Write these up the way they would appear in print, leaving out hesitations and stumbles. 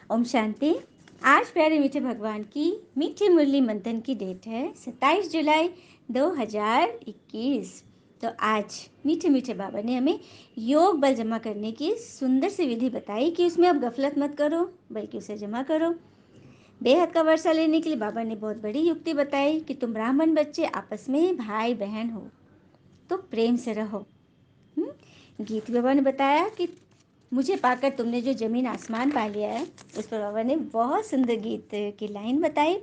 ओम शांति। आज प्यारे मीठे भगवान की मीठी मुरली मंथन की डेट है 27 जुलाई 2021। तो आज मीठे मीठे बाबा ने हमें योग बल जमा करने की सुंदर सी विधि बताई कि उसमें आप गफलत मत करो बल्कि उसे जमा करो। बेहद का वर्षा लेने के लिए बाबा ने बहुत बड़ी युक्ति बताई कि तुम ब्राह्मण बच्चे आपस में भाई बहन हो तो प्रेम से रहो। गीत बाबा ने बताया कि मुझे पाकर तुमने जो जमीन आसमान पा लिया है। उस पर बाबा ने बहुत सुंदर गीत की लाइन बताई।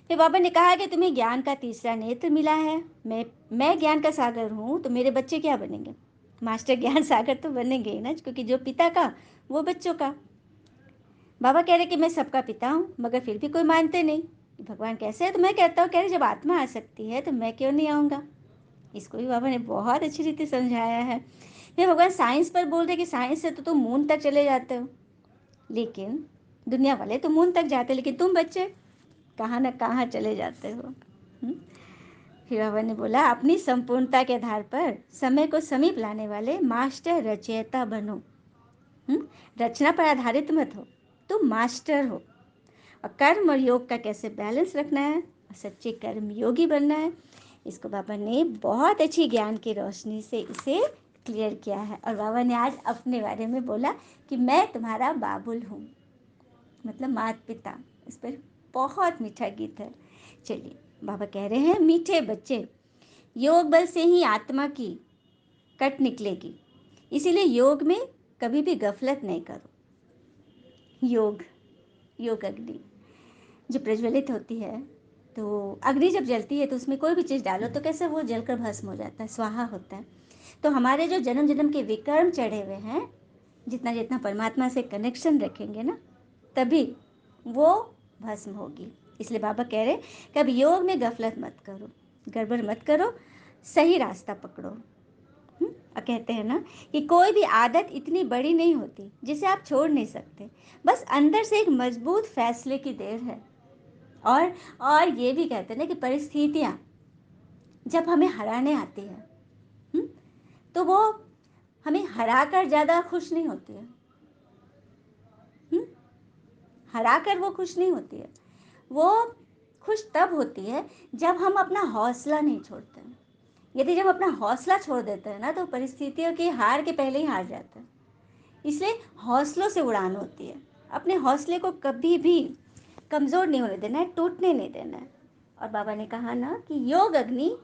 फिर बाबा ने कहा कि तुम्हें ज्ञान का तीसरा नेत्र मिला है। मैं ज्ञान का सागर हूँ तो मेरे बच्चे क्या बनेंगे? मास्टर ज्ञान सागर तो बनेंगे ही ना, क्योंकि जो पिता का वो बच्चों का। बाबा कह रहे कि मैं सबका पिता हूँ, मगर फिर भी कोई मानते नहीं। भगवान कैसे है? तो मैं कहता हूँ, कह रहे जब आत्मा आ सकती है तो मैं क्यों नहीं आऊँगा। इसको भी बाबा ने बहुत अच्छी रीति समझाया है। फिर भगवान साइंस पर बोल रहे कि साइंस से तो तुम मून तक चले जाते हो, लेकिन दुनिया वाले तो मून तक जाते, लेकिन तुम बच्चे कहाँ न कहाँ चले जाते हो। फिर बाबा ने बोला अपनी संपूर्णता के आधार पर समय को समीप लाने वाले मास्टर रचयिता बनो। रचना पर आधारित मत हो, तुम मास्टर हो। और कर्म और योग का कैसे बैलेंस रखना है और सच्चे कर्म योगी बनना है, इसको बाबा ने बहुत अच्छी ज्ञान की रोशनी से इसे क्लियर किया है। और बाबा ने आज अपने बारे में बोला कि मैं तुम्हारा बाबुल हूँ, मतलब माता पिता। इस पर बहुत मीठा गीत है। चलिए, बाबा कह रहे हैं मीठे बच्चे, योग बल से ही आत्मा की कट निकलेगी, इसीलिए योग में कभी भी गफलत नहीं करो। योग अग्नि जो प्रज्वलित होती है, तो अग्नि जब जलती है तो उसमें कोई भी चीज़ डालो तो कैसे वो जलकर भस्म हो जाता है, स्वाहा होता है। तो हमारे जो जन्म जन्म के विकर्म चढ़े हुए हैं, जितना जितना परमात्मा से कनेक्शन रखेंगे ना, तभी वो भस्म होगी। इसलिए बाबा कह रहे कि अब योग में गफलत मत करो, गड़बड़ मत करो, सही रास्ता पकड़ो। और कहते हैं ना कि कोई भी आदत इतनी बड़ी नहीं होती जिसे आप छोड़ नहीं सकते, बस अंदर से एक मजबूत फैसले की देर है। और ये भी कहते हैं ना कि परिस्थितियाँ जब हमें हराने आती है, तो वो हमें हराकर ज़्यादा खुश नहीं होती है। हराकर वो खुश नहीं होती है, वो खुश तब होती है जब हम अपना हौसला नहीं छोड़ते हैं। यदि जब अपना हौसला छोड़ देते हैं ना, तो परिस्थितियों की हार के पहले ही हार जाते हैं। इसलिए हौसलों से उड़ान होती है। अपने हौसले को कभी भी कमज़ोर नहीं होने देना है, टूटने नहीं देना है। और बाबा ने कहा ना कि योग अग्नि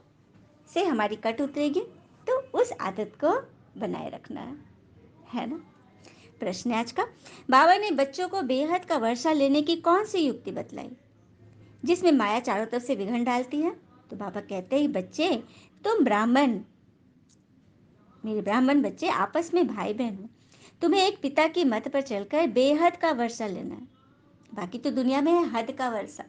से हमारी कट उतरेगी, तो उस आदत को बनाए रखना है ना। प्रश्न आज का, बाबा ने बच्चों को बेहद का वर्षा लेने की कौन सी युक्ति बतलाई जिसमें माया चारों तरफ से विघन डालती है? तो बाबा कहते हैं बच्चे, तुम ब्राह्मण, मेरे ब्राह्मण बच्चे आपस में भाई बहन हो, तुम्हें एक पिता की मत पर चलकर बेहद का वर्षा लेना है। बाकी तो दुनिया में है हद का वर्षा।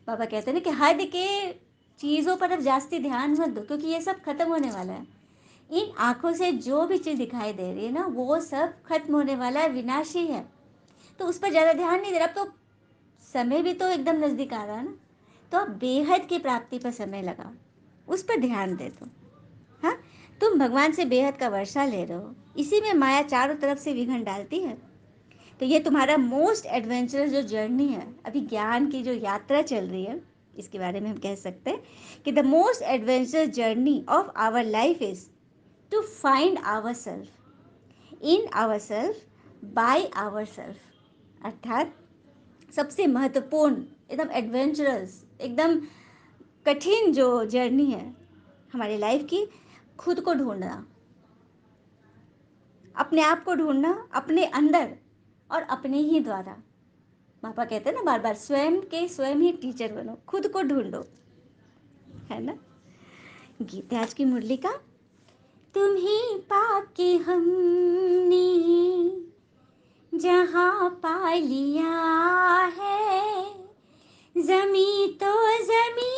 बाबा कहते हैं ना कि हद के चीज़ों पर अब जास्ती ध्यान मत दो, क्योंकि ये सब खत्म होने वाला है। इन आंखों से जो भी चीज़ दिखाई दे रही है ना, वो सब खत्म होने वाला है, विनाशी है। तो उस पर ज़्यादा ध्यान नहीं दे रहा। अब तो समय भी तो एकदम नज़दीक आ रहा है ना, तो अब बेहद की प्राप्ति पर समय लगाओ, उस पर ध्यान दे दो। हाँ, तुम भगवान से बेहद का वर्षा ले रहे हो, इसी में माया चारों तरफ से विघन डालती है। तो ये तुम्हारा मोस्ट एडवेंचरस जो जर्नी है, अभी ज्ञान की जो यात्रा चल रही है, इसके बारे में हम कह सकते हैं कि the most adventurous journey of our life is to find our self in our self by our self. अर्थात सबसे महत्वपूर्ण, एकदम एडवेंचरस, एकदम कठिन जो जर्नी है हमारी लाइफ की, खुद को ढूंढना, अपने आप को ढूंढना, अपने अंदर और अपने ही द्वारा। पापा कहते हैं ना बार बार, स्वयं के स्वयं ही टीचर बनो, खुद को ढूंढो, है ना। गीत है आज की मुरली का, तुम्हें पाके हमने जहाँ पा लिया है, जमी तो जमी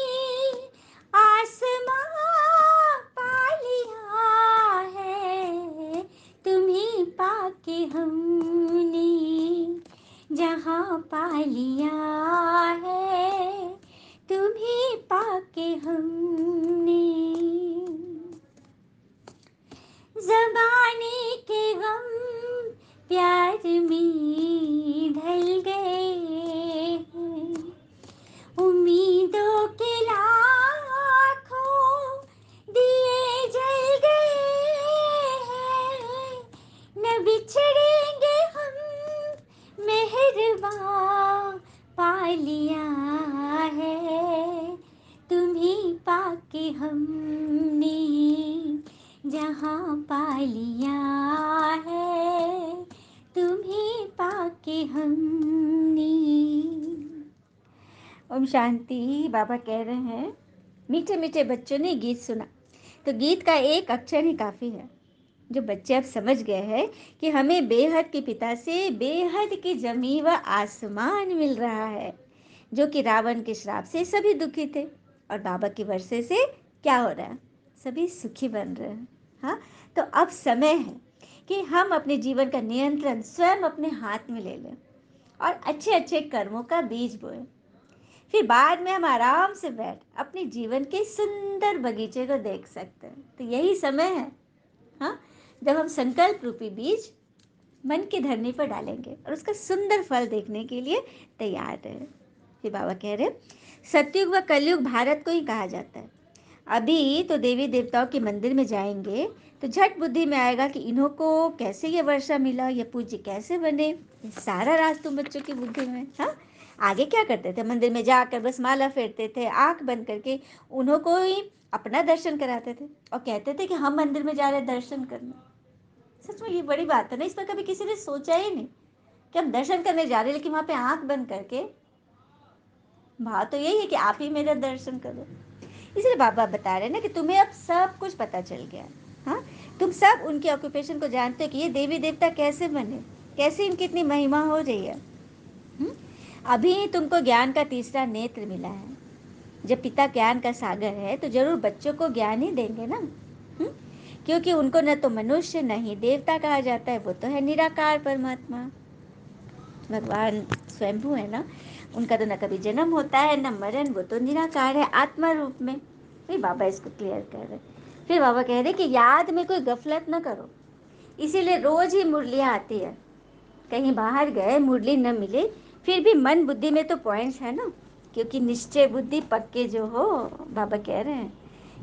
आसमां पा लिया है। तुम्हें पाके हमने जहाँ पा लिया है, तुम्हें पाके हमने ज़माने के गम प्यार में ढल गए। लिया है, तुम्हें पाके हमने जहाँ पा लिया है, तुम्हें पाके हमने। ओम शांति। बाबा कह रहे हैं, मीठे मीठे बच्चों ने गीत सुना, तो गीत का एक अक्षर ही काफ़ी है। जो बच्चे अब समझ गए हैं कि हमें बेहद के पिता से बेहद की जमी व आसमान मिल रहा है, जो कि रावण के श्राप से सभी दुखी थे, और बाबा की वर्षे से क्या हो रहा है, सभी सुखी बन रहे हैं। हाँ, तो अब समय है कि हम अपने जीवन का नियंत्रण स्वयं अपने हाथ में ले लें और अच्छे अच्छे कर्मों का बीज बोएं। फिर बाद में हम आराम से बैठ अपने जीवन के सुंदर बगीचे को देख सकते हैं। तो यही समय है, हाँ, जब हम संकल्प रूपी बीज मन की धरनी पर डालेंगे और उसका सुंदर फल देखने के लिए तैयार रहे। फिर बाबा कह रहे, सतयुग व कलयुग भारत को ही कहा जाता है। अभी तो देवी देवताओं के मंदिर में जाएंगे तो झट बुद्धि में आएगा कि इन्हों को कैसे ये वर्षा मिला, ये पूज्य कैसे बने। ये सारा राज तुम बच्चों की बुद्धि में। हाँ, आगे क्या करते थे, मंदिर में जाकर बस माला फेरते थे, आंख बंद करके उन्हों को ही अपना दर्शन कराते थे और कहते थे कि हम मंदिर में जा रहे दर्शन करने। सच में ये बड़ी बात है ना, इस पर कभी किसी ने सोचा ही नहीं कि हम दर्शन करने जा रहे हैं, लेकिन वहां पे आंख बंद करके भाव तो यही है कि आप ही मेरा दर्शन करो। इसलिए बाबा बता रहे हैं ना कि तुम्हें अब सब कुछ पता चल गया। हाँ, तुम सब उनके ऑक्यूपेशन को जानते हो कि ये देवी देवता कैसे बने, कैसे इनकी इतनी महिमा हो रही है। अभी तुमको ज्ञान का तीसरा नेत्र मिला है। जब पिता ज्ञान का सागर है तो जरूर बच्चों को ज्ञान ही देंगे ना। क्योंकि उनको न तो मनुष्य न ही देवता कहा जाता है, वो तो है निराकार परमात्मा, भगवान स्वयंभू है ना। उनका तो न कभी जन्म होता है न मरण, वो तो निराकार है आत्मा रूप में। फिर बाबा इसको क्लियर कर रहे। फिर बाबा कह रहे कि याद में कोई गफलत न करो, इसीलिए रोज ही मुरलियाँ आती है। कहीं बाहर गए मुरली न मिले, फिर भी मन बुद्धि में तो पॉइंट्स है ना, क्योंकि निश्चय बुद्धि पक्के जो हो। बाबा कह रहे हैं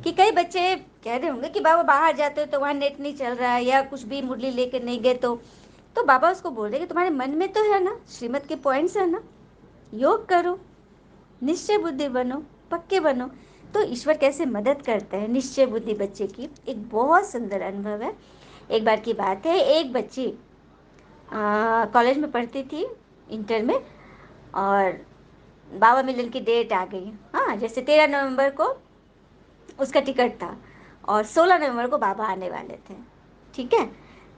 कि कई बच्चे कह रहे होंगे कि बाबा बाहर जाते हो तो वहाँ नेट नहीं चल रहा है या कुछ भी मुरली लेकर नहीं गए, तो बाबा उसको बोल रहे कि तुम्हारे मन में तो है ना, श्रीमत के पॉइंट्स है ना, योग करो, निश्चय बुद्धि बनो, पक्के बनो। तो ईश्वर कैसे मदद करते हैं निश्चय बुद्धि बच्चे की, एक बहुत सुंदर अनुभव है। एक बार की बात है, एक बच्ची कॉलेज में पढ़ती थी, इंटर में, और बाबा मिलन की डेट आ गई। हाँ, जैसे 13 नवंबर को उसका टिकट था और 16 नवंबर को बाबा आने वाले थे। ठीक है,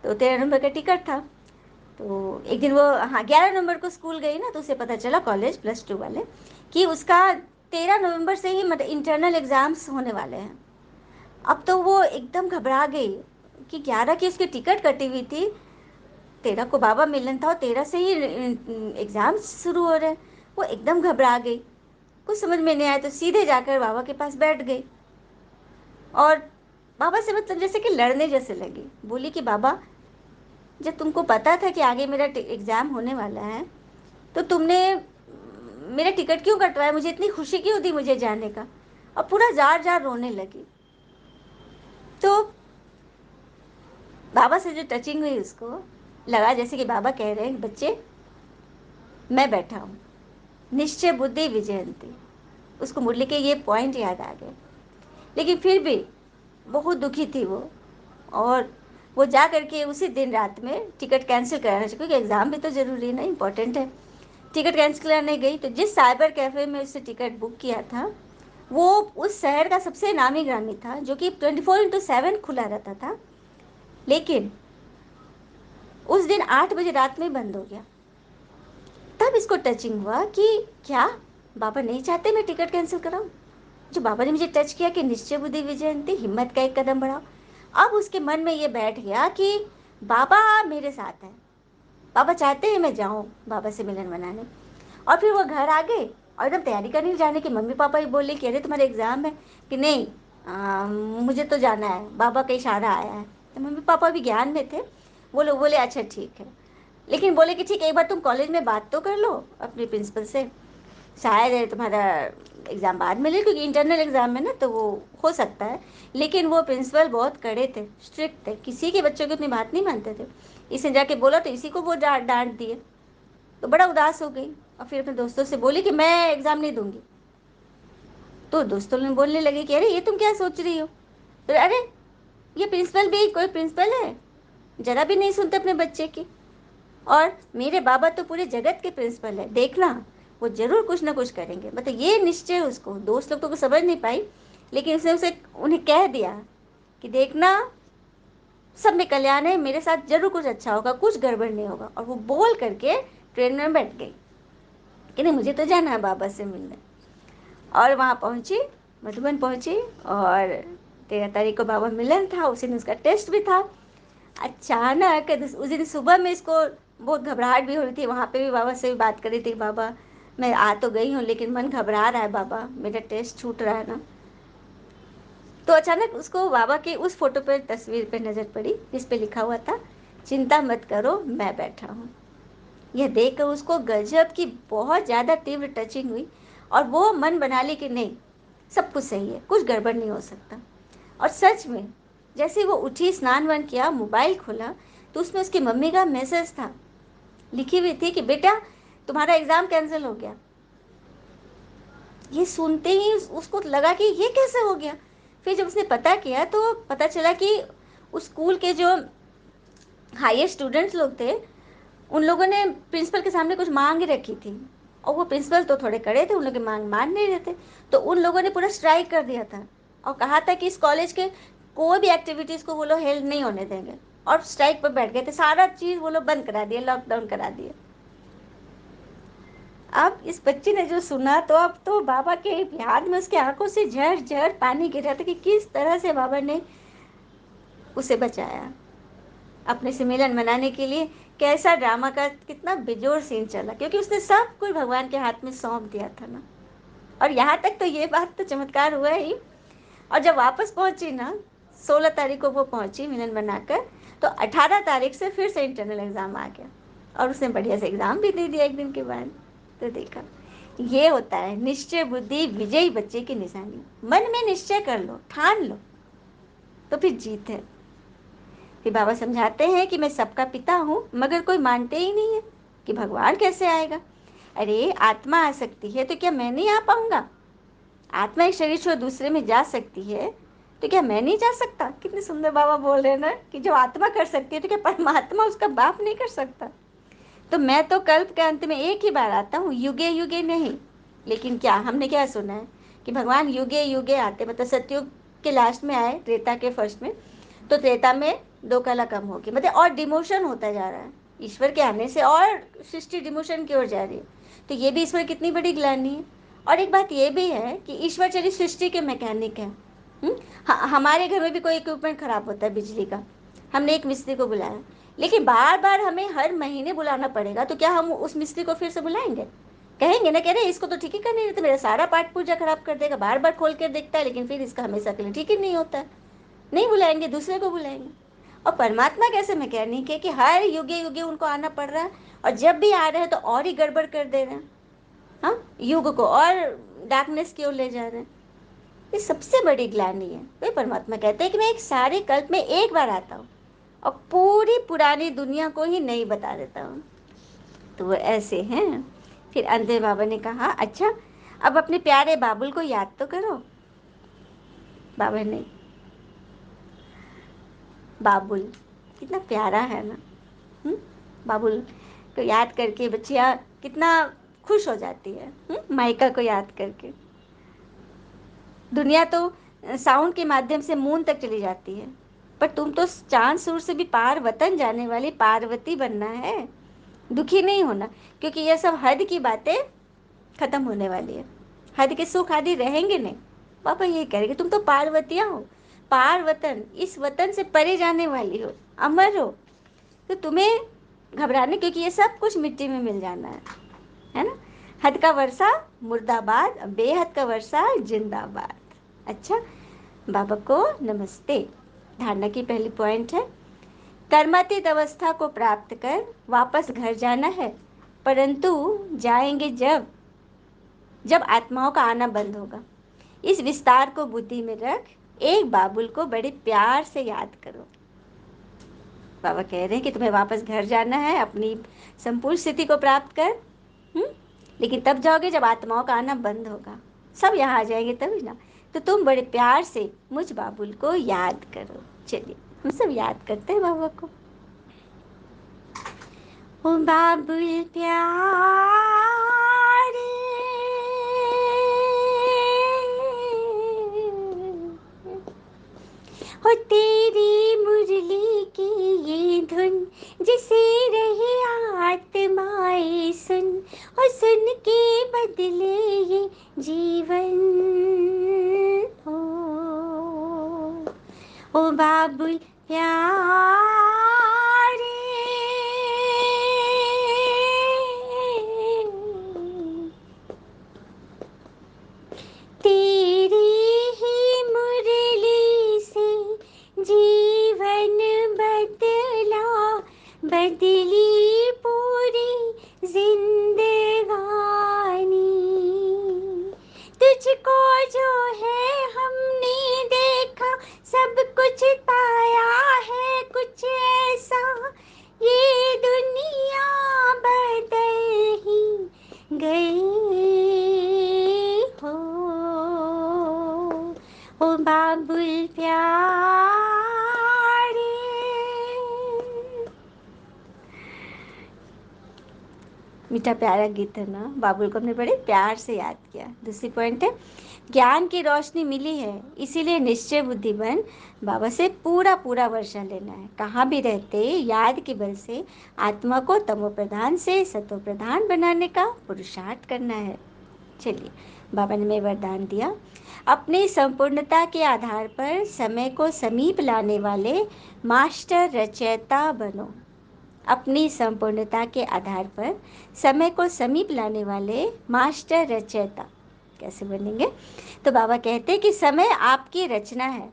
तो 13 नवंबर का टिकट था। तो एक दिन वो, हाँ, 11 नवंबर को स्कूल गई ना, तो उसे पता चला कॉलेज +2 वाले कि उसका 13 नवंबर से ही मतलब इंटरनल एग्ज़ाम्स होने वाले हैं। अब तो वो एकदम घबरा गई कि 11 की उसकी टिकट कटी हुई थी, 13 को बाबा मिलन था और 13 से ही एग्ज़ाम शुरू हो रहे। वो एकदम घबरा गई, कुछ समझ में नहीं आया, तो सीधे जाकर बाबा के पास बैठ गई और बाबा से मतलब जैसे कि लड़ने जैसे लगी। बोली कि बाबा, जब तुमको पता था कि आगे मेरा एग्ज़ाम होने वाला है, तो तुमने मेरा टिकट क्यों कटवाया, मुझे इतनी खुशी क्यों थी मुझे जाने का। और पूरा जार जार रोने लगी। तो बाबा से जो टचिंग हुई, उसको लगा जैसे कि बाबा कह रहे हैं, बच्चे मैं बैठा हूँ, निश्चय बुद्धि विजयंती। उसको मुरली के ये पॉइंट याद आ गए, लेकिन फिर भी बहुत दुखी थी वो। और वो जा करके उसी दिन रात में टिकट कैंसिल कराना चाहिए, क्योंकि एग्ज़ाम भी तो ज़रूरी है ना, इम्पोर्टेंट है। टिकट कैंसिल कराने गई तो जिस साइबर कैफ़े में उससे टिकट बुक किया था, वो उस शहर का सबसे नामी ग्रामी था, जो कि 24/7 खुला रहता था, लेकिन उस दिन 8 बजे रात में बंद हो गया। तब इसको टचिंग हुआ कि क्या बाबा नहीं चाहते मैं टिकट कैंसिल कराऊं। जो बाबा ने मुझे टच किया कि निश्चय बुद्धि विजयंती, हिम्मत का एक कदम बढ़ाओ। अब उसके मन में ये बैठ गया कि बाबा मेरे साथ हैं, बाबा चाहते हैं मैं जाऊं बाबा से मिलन मनाने। और फिर वो घर आ गए और एकदम तैयारी करने जाने की। मम्मी पापा ही बोले कि अरे तुम्हारा एग्ज़ाम है, कि नहीं, मुझे तो जाना है, बाबा का इशारा आया है। तो मम्मी पापा भी ज्ञान में थे, वो लोग बोले अच्छा ठीक है, लेकिन बोले कि ठीक है, एक बार तुम कॉलेज में बात तो कर लो अपने प्रिंसिपल से, शायद तुम्हारा एग्ज़ाम बाद में ले, क्योंकि इंटरनल एग्ज़ाम में ना तो वो हो सकता है। लेकिन वो प्रिंसिपल बहुत कड़े थे, स्ट्रिक्ट थे, किसी के बच्चों की उतनी बात नहीं मानते थे। इसने जाके बोला तो इसी को वो डांट दिए। तो बड़ा उदास हो गई और फिर अपने दोस्तों से बोली कि मैं एग्ज़ाम नहीं दूंगी। तो दोस्तों ने बोलने लगे कि अरे ये तुम क्या सोच रही हो। तो अरे ये प्रिंसिपल भी कोई प्रिंसिपल है, ज़रा भी नहीं सुनते अपने बच्चे की। और मेरे बाबा तो पूरे जगत के प्रिंसिपल है, देखना वो जरूर कुछ ना कुछ करेंगे। मतलब ये निश्चय उसको, दोस्त लोग तो कुछ समझ नहीं पाई, लेकिन उसने उसे उन्हें कह दिया कि देखना सब में कल्याण है, मेरे साथ जरूर कुछ अच्छा होगा, कुछ गड़बड़ नहीं होगा। और वो बोल करके ट्रेन में बैठ गई कि नहीं मुझे तो जाना है बाबा से मिलने। और वहाँ पहुँची, मधुबन पहुँची, और 13 तारीख को बाबा मिलन था, उसी दिन उसका टेस्ट भी था। अचानक उस दिन सुबह में इसको बहुत घबराहट भी हो रही थी, वहाँ पे भी बाबा से भी बात कर रही थी, बाबा मैं आ तो गई हूँ लेकिन मन घबरा रहा है बाबा, मेरा टेस्ट छूट रहा है ना। तो अचानक उसको बाबा की उस फोटो पर तस्वीर पे नज़र पड़ी जिस पे लिखा हुआ था चिंता मत करो मैं बैठा हूँ। यह देखकर उसको गजब की बहुत ज़्यादा तीव्र टचिंग हुई, और वो मन बना ली कि नहीं सब कुछ सही है, कुछ गड़बड़ नहीं हो सकता। और सच में जैसे वो उठी, स्नान वान किया, मोबाइल खोला, तो उसमें उसकी मम्मी का मैसेज था, लिखी हुई थी कि बेटा तुम्हारा एग्ज़ाम कैंसिल हो गया। ये सुनते ही उसको लगा कि ये कैसे हो गया। फिर जब उसने पता किया तो पता चला कि उस स्कूल के जो हायर स्टूडेंट्स लोग थे, उन लोगों ने प्रिंसिपल के सामने कुछ मांग रखी थी, और वो प्रिंसिपल तो थोड़े कड़े थे, उन लोग की मांग मान नहीं रहे थे। तो उन लोगों ने पूरा स्ट्राइक कर दिया था और कहा था कि इस कॉलेज के कोई भी एक्टिविटीज़ को वो लोग हेल्प नहीं होने देंगे, और स्ट्राइक पर बैठ गए थे, सारा चीज़ वो लोग बंद करा दिए, लॉकडाउन करा दिए। अब इस बच्चे ने जो सुना तो अब तो बाबा के याद में उसकी आंखों से झर झर पानी गिर रहा था कि किस तरह से बाबा ने उसे बचाया। अपने से मिलन मनाने के लिए कैसा ड्रामा का कितना बेजोड़ सीन चला, क्योंकि उसने सब कुछ भगवान के हाथ में सौंप दिया था ना। और यहाँ तक तो ये बात तो चमत्कार हुआ ही। और जब वापस पहुंची ना, 16 तारीख को वो पहुंची मिलन बनाकर, तो 18 तारीख से फिर से इंटरनल एग्जाम आ गया, और उसने बढ़िया से एग्जाम भी दे दिया एक दिन के बाद। तो देखा, ये होता है निश्चय बुद्धि विजयी बच्चे की निशानी। मन में निश्चय कर लो, ठान लो, तो फिर जीत है। फिर बाबा समझाते हैं कि मैं सबका पिता हूँ, मगर कोई मानते ही नहीं है कि भगवान कैसे आएगा। अरे आत्मा आ सकती है तो क्या मैं नहीं आ पाऊंगा? आत्मा एक शरीर छोड़ दूसरे में जा सकती है तो क्या मैं नहीं जा सकता? कितने सुंदर बाबा बोल रहे हैं ना कि जो आत्मा कर सकती है तो क्या परमात्मा उसका बाप नहीं कर सकता? तो मैं तो कल्प के अंत में एक ही बार आता हूँ, युगे युगे नहीं। लेकिन क्या हमने क्या सुना है कि भगवान युगे युगे आते, मतलब सतयुग के लास्ट में आए, त्रेता के फर्स्ट में, तो त्रेता में 2 कला कम होगी, मतलब और डिमोशन होता जा रहा है ईश्वर के आने से, और सृष्टि डिमोशन की ओर जा रही है। तो ये भी ईश्वर कितनी बड़ी ग्लानि है। और एक बात ये भी है कि ईश्वर चली सृष्टि के मैकेनिक है। हमारे घर में भी कोई इक्विपमेंट खराब होता है बिजली का, हमने एक मिस्त्री को बुलाया, लेकिन बार बार हमें हर महीने बुलाना पड़ेगा, तो क्या हम उस मिस्त्री को फिर से बुलाएंगे? कहेंगे ना, कह रहे इसको तो ठीक ही करने देते, मेरा सारा पाठ पूजा खराब कर देगा, बार बार खोल कर देखता है लेकिन फिर इसका हमेशा के लिए ठीक ही नहीं होता है। नहीं बुलाएंगे, दूसरे को बुलाएंगे। और परमात्मा कैसे मैकेनिक है कि हर युगे युगे उनको आना पड़ रहा है, और जब भी आ रहे हैं तो और ही गड़बड़ कर दे रहे हैं। हाँ, युग को और डार्कनेस की ओर ले जा रहे हैं। ये सबसे बड़ी ग्लानि है। वे परमात्मा कहते हैं कि मैं एक सारे कल्प में एक बार आता हूँ और पूरी पुरानी दुनिया को ही नहीं बता देता हूँ। तो वो ऐसे हैं। फिर अंत में बाबा ने कहा अच्छा अब अपने प्यारे बाबुल को याद तो करो। बाबा ने, बाबुल कितना प्यारा है ना। हुँ? बाबुल को याद करके बच्चियाँ कितना खुश हो जाती है, माइका को याद करके। दुनिया तो साउंड के माध्यम से मून तक चली जाती है, पर तुम तो चांद सूर से भी पार वतन जाने वाली पार्वती बनना है। दुखी नहीं होना, क्योंकि यह सब हद की बातें खत्म होने वाली है, हद के सुख आदि रहेंगे नहीं। पापा ये कह तुम तो पार्वतियाँ हो, पार वतन, इस वतन से परे जाने वाली हो, अमर हो। तो तुम्हें घबराने, क्योंकि ये सब कुछ मिट्टी में मिल जाना है ना। हद का वर्षा मुर्दाबाद, बेहद का वर्षा जिंदाबाद। अच्छा, बाबा को नमस्ते। धारणा की पहली पॉइंट है, कर्मातीत अवस्था को प्राप्त कर वापस घर जाना है, परंतु जाएंगे जब जब आत्माओं का आना बंद होगा। इस विस्तार को बुद्धि में रख एक बाबुल को बड़े प्यार से याद करो। बाबा कह रहे हैं कि तुम्हें वापस घर जाना है, अपनी संपूर्ण स्थिति को प्राप्त कर। लेकिन तब जाओगे जब आत्माओं का आना बंद होगा, सब यहाँ आ जाएंगे तभी ना। तो तुम बड़े प्यार से मुझ बाबुल को याद करो। चलिए हम सब याद करते हैं बाबा को। ओ बाबुल प्यारे, हो तेरी मुरली की ये धुन, जिसे रही आत्माएं सुन, और सुन के बदले ये जीवन। हो ओ बाबुल प्यारे, तेरी ही मुरली से जीवन बदला, बदली पूरी जिंदगानी। तुझको जो है हमने देखा, सब कुछ पाया है कुछ ऐसा, ये दुनिया बदल ही गई हो। ओ बाबुल प्यारे। मीठा प्यारा गीत है ना। बाबुल को हमने बड़े प्यार से याद किया। दूसरी पॉइंट है, ज्ञान की रोशनी मिली है, इसीलिए निश्चय बुद्धि बन बाबा से पूरा पूरा वर्षा लेना है। कहाँ भी रहते याद के बल से आत्मा को तमो प्रधान से सतो प्रधान बनाने का पुरुषार्थ करना है। चलिए बाबा ने मैं वरदान दिया, अपनी संपूर्णता के आधार पर समय को समीप लाने वाले मास्टर रचयिता बनो। अपनी संपूर्णता के आधार पर समय को समीप लाने वाले मास्टर रचयिता कैसे बनेंगे? तो बाबा कहते हैं कि समय आपकी रचना है,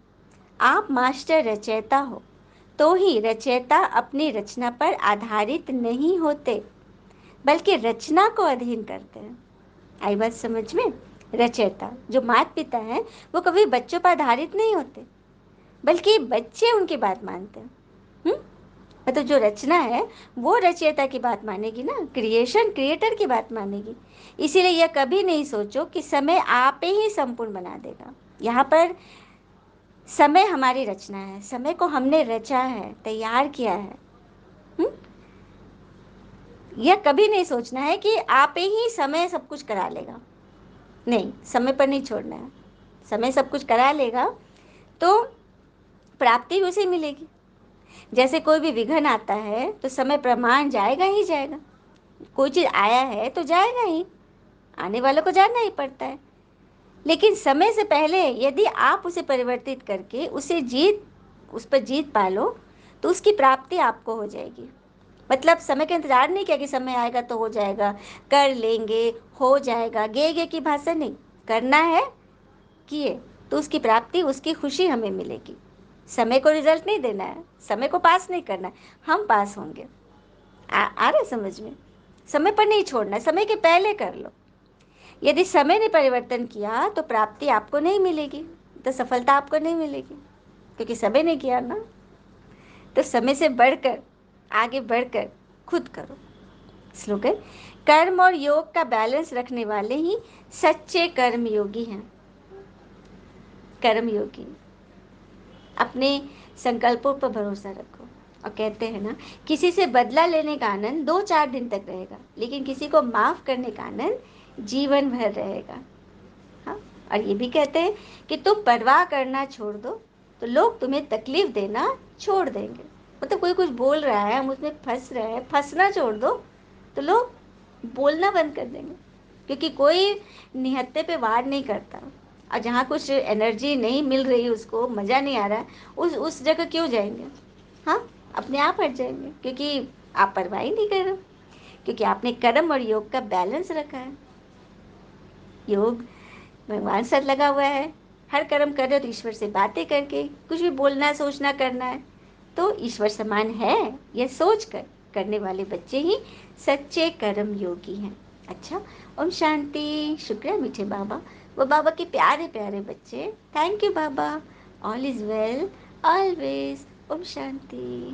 आप मास्टर रचयिता हो। तो ही रचयिता अपनी रचना पर आधारित नहीं होते, बल्कि रचना को अधीन करते हैं। आई बात समझ में? रचयिता जो माता पिता हैं वो कभी बच्चों पर आधारित नहीं होते, बल्कि बच्चे उनकी बात मानते हैं। मतलब जो रचना है वो रचयिता की बात मानेगी ना, क्रिएशन क्रिएटर की बात मानेगी। इसीलिए यह कभी नहीं सोचो कि समय आप ही संपूर्ण बना देगा। यहाँ पर समय हमारी रचना है, समय को हमने रचा है, तैयार किया है। यह कभी नहीं सोचना है कि आप ही समय सब कुछ करा लेगा। नहीं, समय पर नहीं छोड़ना है। समय सब कुछ करा लेगा तो प्राप्ति उसे मिलेगी। जैसे कोई भी विघ्न आता है तो समय प्रमाण जाएगा ही जाएगा। कोई चीज़ आया है तो जाएगा ही, आने वालों को जानना ही पड़ता है। लेकिन समय से पहले यदि आप उसे परिवर्तित करके उस पर जीत पालो तो उसकी प्राप्ति आपको हो जाएगी। मतलब समय का इंतजार नहीं किया कि समय आएगा तो हो जाएगा, कर लेंगे, हो जाएगा। गे गे की भाषा नहीं, करना है, किए तो उसकी प्राप्ति, उसकी खुशी हमें मिलेगी। समय को रिजल्ट नहीं देना है, समय को पास नहीं करना है, हम पास होंगे। आ रहा समझ में? समय पर नहीं छोड़ना, समय के पहले कर लो। यदि समय ने परिवर्तन किया तो प्राप्ति आपको नहीं मिलेगी, तो सफलता आपको नहीं मिलेगी, क्योंकि समय ने किया ना। तो समय से बढ़कर, आगे बढ़कर खुद करो। स्लोगन, कर्म और योग का बैलेंस रखने वाले ही सच्चे कर्मयोगी हैं। कर्मयोगी अपने संकल्पों पर भरोसा रखो। और कहते हैं ना, किसी से बदला लेने का आनंद 2-4 दिन तक रहेगा, लेकिन किसी को माफ करने का आनंद जीवन भर रहेगा। हाँ, और ये भी कहते हैं कि तुम परवाह करना छोड़ दो तो लोग तुम्हें तकलीफ देना छोड़ देंगे। मतलब कोई कुछ बोल रहा है, हम उसमें फंस रहे हैं, फंसना छोड़ दो तो लोग बोलना बंद कर देंगे। क्योंकि कोई निहत्थे पे वार नहीं करता, और जहाँ कुछ एनर्जी नहीं मिल रही, उसको मज़ा नहीं आ रहा है, उस जगह क्यों जाएंगे? हाँ, अपने आप हट जाएंगे, क्योंकि आप परवाह ही नहीं कर रहे, क्योंकि आपने कर्म और योग का बैलेंस रखा है। योग भगवान साथ लगा हुआ है, हर कर्म कर रहे हो तो ईश्वर से बातें करके, कुछ भी बोलना सोचना करना है तो ईश्वर समान है, यह सोच कर करने वाले बच्चे ही सच्चे कर्म योगी हैं। अच्छा, ओम शांति। शुक्रिया मीठे बाबा, वो बाबा के प्यारे प्यारे बच्चे। थैंक यू बाबा। All is well always. ओम शांति।